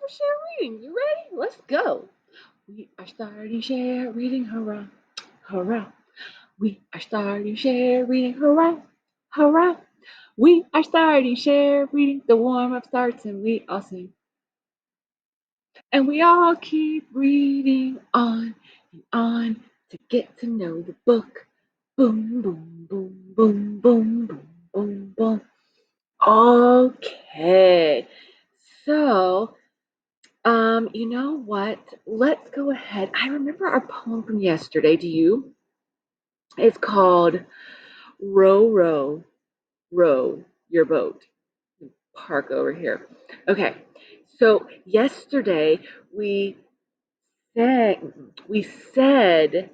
share reading. You ready? Let's go. We are starting share reading. Hurrah! Hurrah! We are starting share reading. Hurrah! Hurrah! We are starting share reading. The warm up starts and we all sing. And we all keep reading on and on to get to know the book. Boom, boom, boom, boom, boom, boom, boom, boom. Okay. So, you know what? Let's go ahead. I remember our poem from yesterday. Do you? It's called Row, Row, Row Your Boat. Park over here. Okay. So yesterday we said we said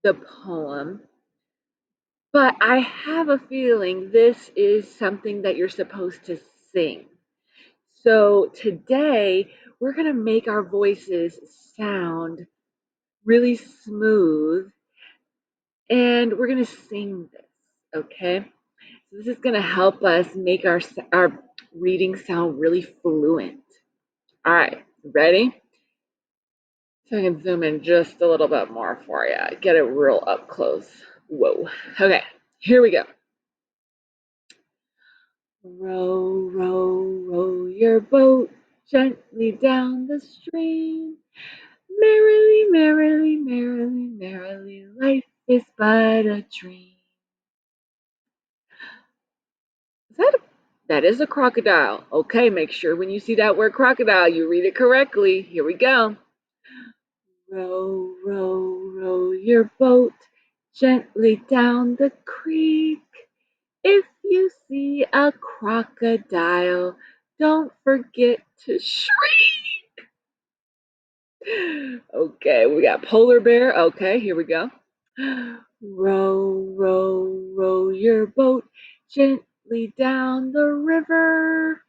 the poem, but I have a feeling this is something that you're supposed to sing. So today we're going to make our voices sound really smooth and we're going to sing this, okay? So this is going to help us make our reading sound really fluent. All right, ready? So I can zoom in just a little bit more for you. Get it real up close. Whoa. Okay, here we go. Row, row, row your boat gently down the stream. Merrily, merrily, merrily, merrily, life is but a dream. That is a crocodile. Okay, make sure when you see that word crocodile, you read it correctly. Here we go. Row, row, row your boat gently down the creek. If you see a crocodile, don't forget to shriek. Okay, we got polar bear. Okay, here we go. Row, row, row your boat gently down the river.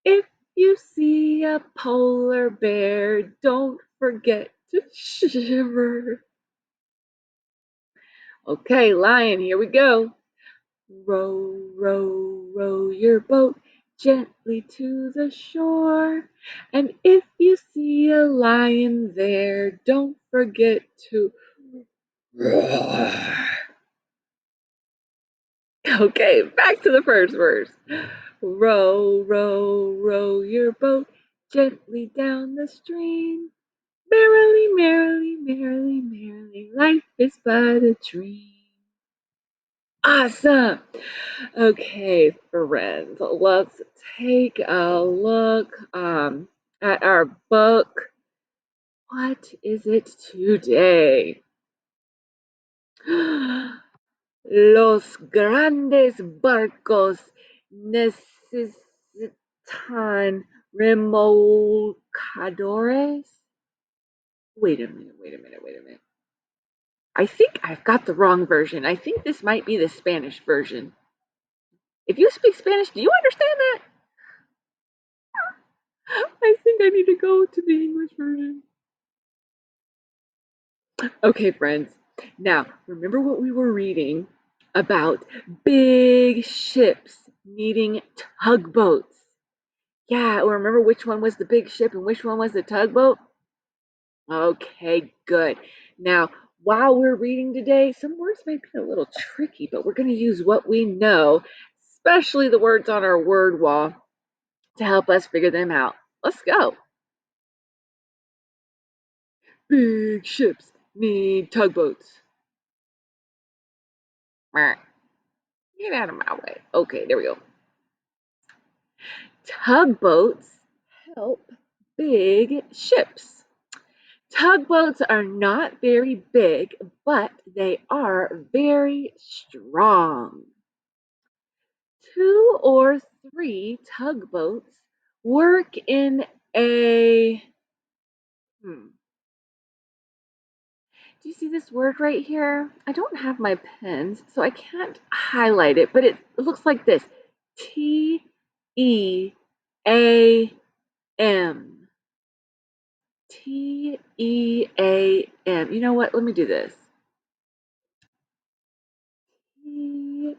If you see a polar bear, don't forget to shiver. Okay, lion, here we go. Row, row, row your boat gently to the shore. And if you see a lion there, don't forget to roar. Okay, back to the first verse. Row, row, row your boat gently down the stream. Merrily, merrily, merrily, merrily, life is but a dream. Awesome. Okay, friends, let's take a look at our book. What is it today? Los grandes barcos necesitan remolcadores. Wait a minute, wait a minute, wait a minute. I think I've got the wrong version. I think this might be the Spanish version. If you speak Spanish, do you understand that? I think I need to go to the English version. Okay, friends. Now, remember what we were reading about big ships needing tugboats. Yeah, remember which one was the big ship and which one was the tugboat? Okay, good. Now, while we're reading today, some words might be a little tricky, but we're going to use what we know, especially the words on our word wall, to help us figure them out. Let's go. Big ships need tugboats. Get out of my way. Okay, there we go. Tugboats help big ships. Tugboats are not very big, but they are very strong. 2 or 3 tugboats work in a Do you see this word right here? I don't have my pens, so I can't highlight it, but it looks like this. T-E-A-M. T-E-A-M. You know what? Let me do this. T-E-A-M.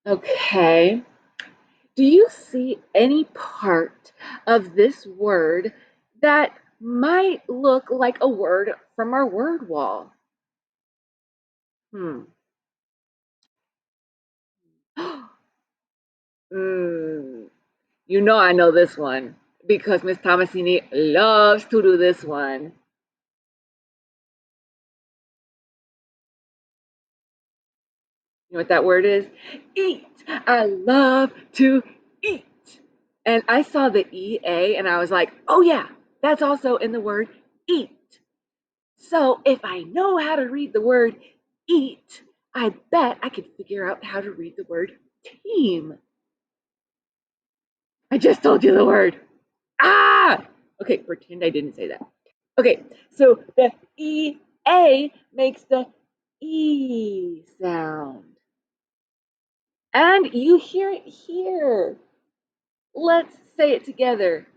Okay. Do you see any part of this word that might look like a word from our word wall? Hmm. Mm, you know I know this one because Miss Thomasini loves to do this one. You know what that word is? Eat. I love to eat. And I saw the EA and I was like, oh yeah, that's also in the word eat. So if I know how to read the word eat, I bet I could figure out how to read the word team. I just told you the word. Ah! Okay, pretend I didn't say that. Okay, so the EA makes the E sound. And you hear it here. Let's say it together.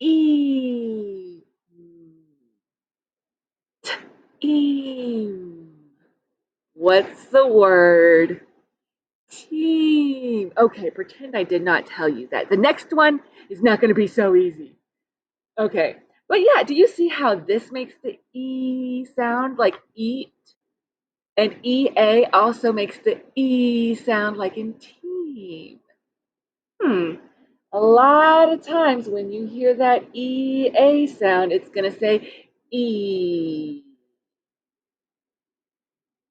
E. E. What's the word? Team. Okay, pretend I did not tell you that. The next one is not going to be so easy. Okay. But yeah, do you see how this makes the E sound like eat? And EA also makes the E sound like in team. Hmm. A lot of times when you hear that EA sound, it's going to say E.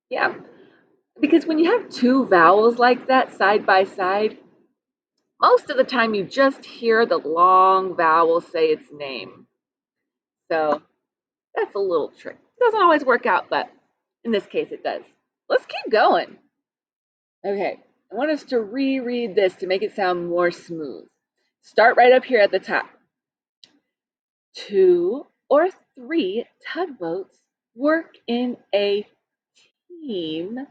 Yeah. Because when you have two vowels like that side by side, most of the time you just hear the long vowel say its name. So that's a little trick. It doesn't always work out, but in this case it does. Let's keep going. Okay, I want us to reread this to make it sound more smooth. Start right up here at the top. 2 or 3 tugboats work in a team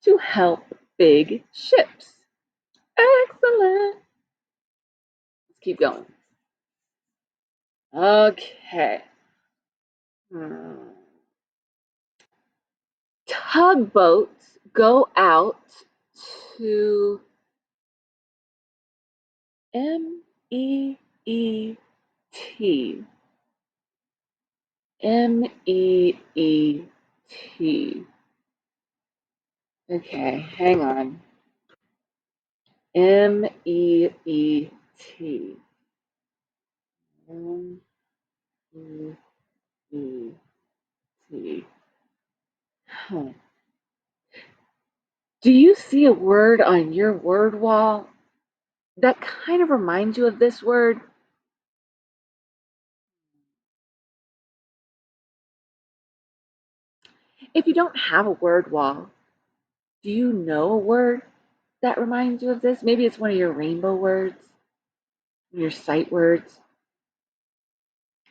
to help big ships. Excellent. Let's keep going. Okay. Tugboats go out to MEET. MEET. Okay, hang on. MEET. MEET. Huh. Do you see a word on your word wall that kind of reminds you of this word? If you don't have a word wall, do you know a word that reminds you of this? Maybe it's one of your rainbow words, your sight words.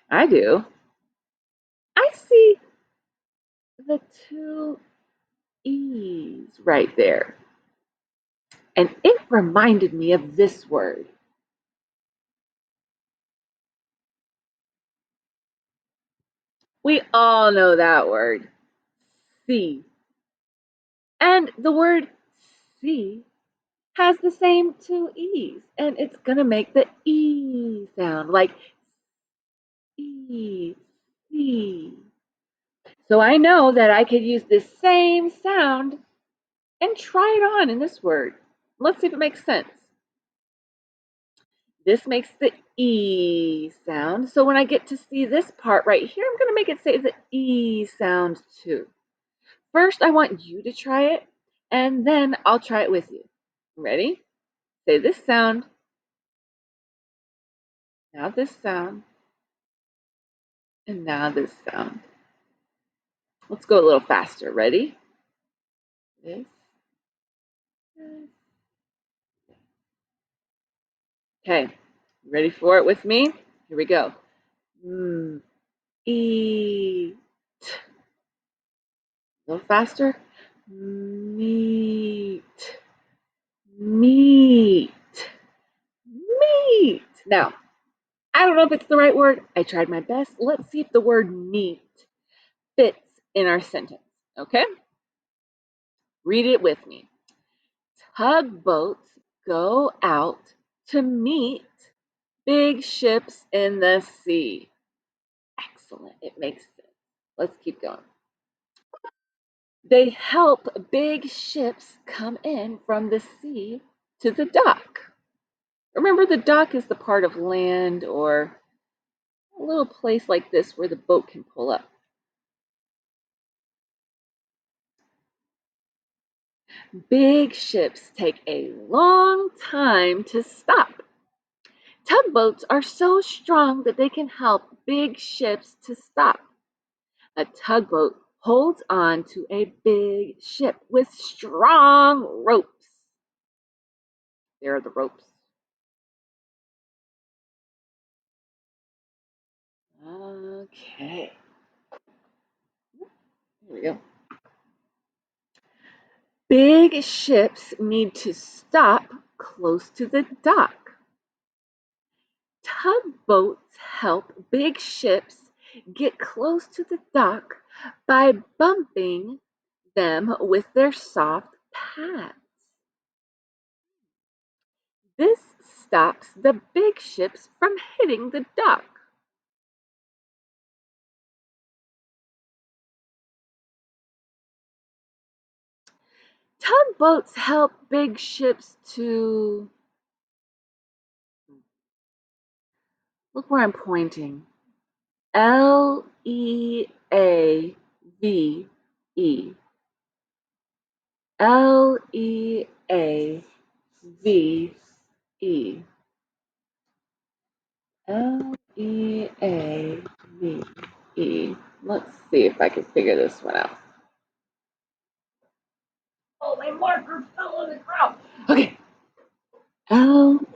I do. I see the two E's right there. And it reminded me of this word. We all know that word. See. And the word see has the same two E's. And it's going to make the E sound like E, see. So I know that I could use this same sound and try it on in this word. Let's see if it makes sense. This makes the E sound. So when I get to see this part right here, I'm going to make it say the E sound too. First, I want you to try it, and then I'll try it with you. Ready? Say this sound. Now this sound. And now this sound. Let's go a little faster. Ready? This. Okay. Ready for it with me? Here we go. Eat. A little faster. Meat. Meat. Meat. Now, I don't know if it's the right word. I tried my best. Let's see if the word meat fits in our sentence. Okay? Read it with me. Tugboats go out to meet big ships in the sea. Excellent. It makes sense. Let's keep going. They help big ships come in from the sea to the dock. Remember, the dock is the part of land or a little place like this where the boat can pull up. Big ships take a long time to stop. Tugboats are so strong that they can help big ships to stop. A tugboat holds on to a big ship with strong ropes. There are the ropes. Okay, here we go. Big ships need to stop close to the dock. Tugboats help big ships get close to the dock by bumping them with their soft pads. This stops the big ships from hitting the dock. Tugboats help big ships to look where I'm pointing. Leave. Leave. Leave. Let's see if I can figure this one out. Oh, my marker fell on the ground. Okay.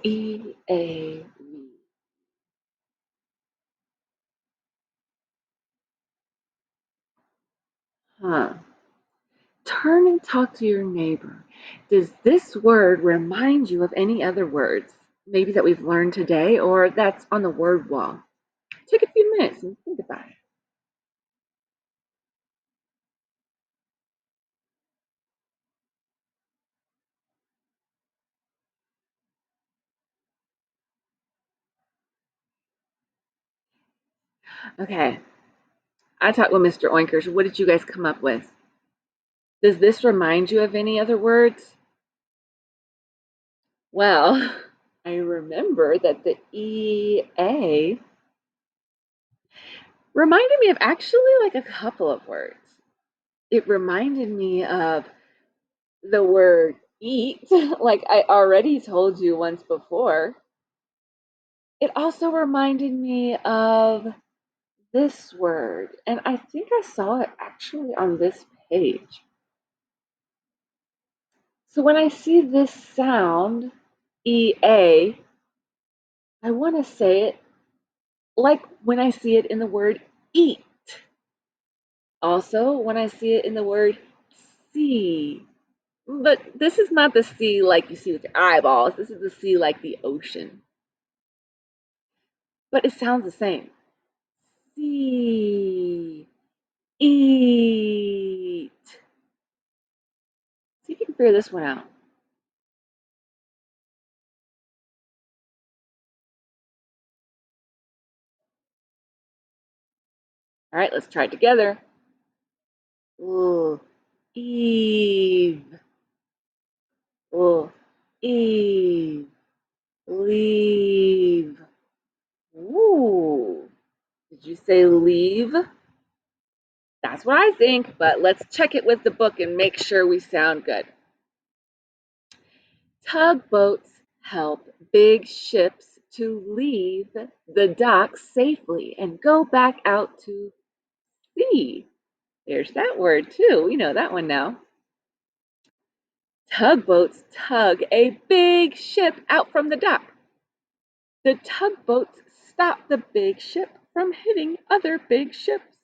Leave. Huh. Turn and talk to your neighbor. Does this word remind you of any other words, maybe that we've learned today or that's on the word wall? Take a few minutes and think about it. Okay, I talked with Mr. Oinkers. What did you guys come up with? Does this remind you of any other words? Well, I remember that the EA reminded me of actually like a couple of words. It reminded me of the word eat, like I already told you once before. It also reminded me of this word, and I think I saw it actually on this page. So when I see this sound, EA, I want to say it like when I see it in the word eat. Also, when I see it in the word sea. But this is not the sea like you see with your eyeballs. This is the sea like the ocean. But it sounds the same. See, eat. See if you can figure this one out. All right, let's try it together. Ooh, Eve. Ooh, Eve. Leave. Ooh. Did you say leave? That's what I think, but let's check it with the book and make sure we sound good. Tugboats help big ships to leave the dock safely and go back out to sea. There's that word too. We know that one now. Tugboats tug a big ship out from the dock. The tugboats stop the big ship from hitting other big ships.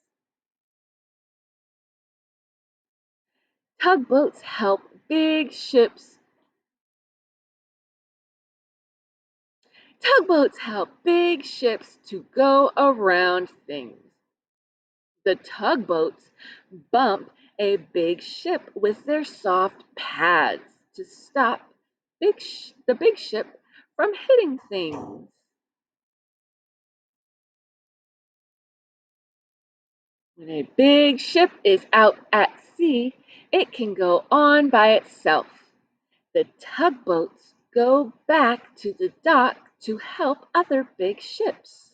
Tugboats help big ships. Tugboats help big ships to go around things. The tugboats bump a big ship with their soft pads to stop the big ship from hitting things. When a big ship is out at sea, it can go on by itself. The tugboats go back to the dock to help other big ships.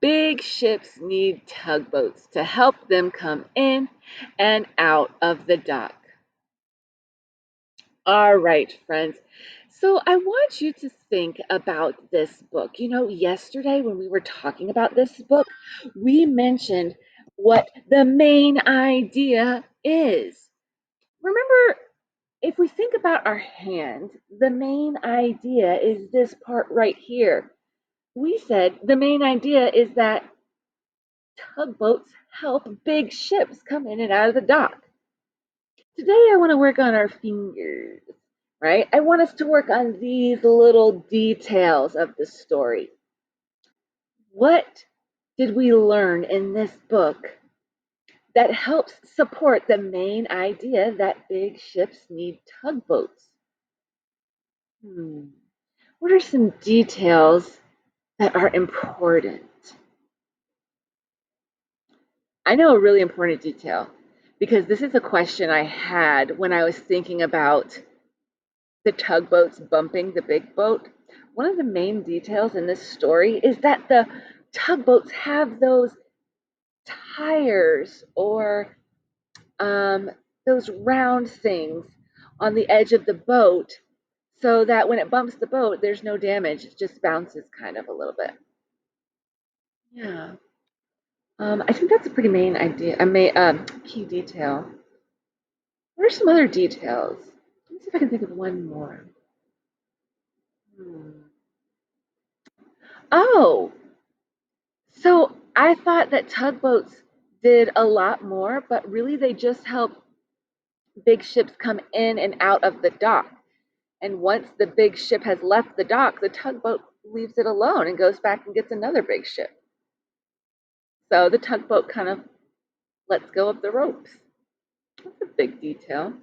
Big ships need tugboats to help them come in and out of the dock. All right, friends. So I want you to think about this book. Yesterday when we were talking about this book, we mentioned what the main idea is. Remember, if we think about our hand, the main idea is this part right here. We said the main idea is that tugboats help big ships come in and out of the dock. Today I want to work on our fingers, right? I want us to work on these little details of the story. What did we learn in this book that helps support the main idea that big ships need tugboats? What are some details that are important? I know a really important detail because this is a question I had when I was thinking about the tugboats bumping the big boat. One of the main details in this story is that the tugboats have those tires or um, those round things on the edge of the boat so that when it bumps the boat, there's no damage. It just bounces kind of a little bit. Yeah. I think that's a pretty main idea, key detail. What are some other details? Let me see if I can think of one more. Hmm. Oh, so I thought that tugboats did a lot more, but really they just help big ships come in and out of the dock. And once the big ship has left the dock, the tugboat leaves it alone and goes back and gets another big ship. So the tugboat kind of lets go of the ropes. That's a big detail.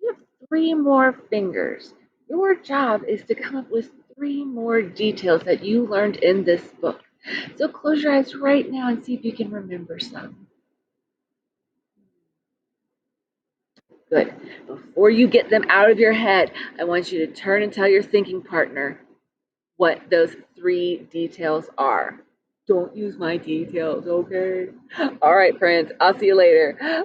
You have three more fingers. Your job is to come up with three more details that you learned in this book. So close your eyes right now and see if you can remember some. Good. Before you get them out of your head, I want you to turn and tell your thinking partner what those three details are. Don't use my details, okay? All right, friends, I'll see you later.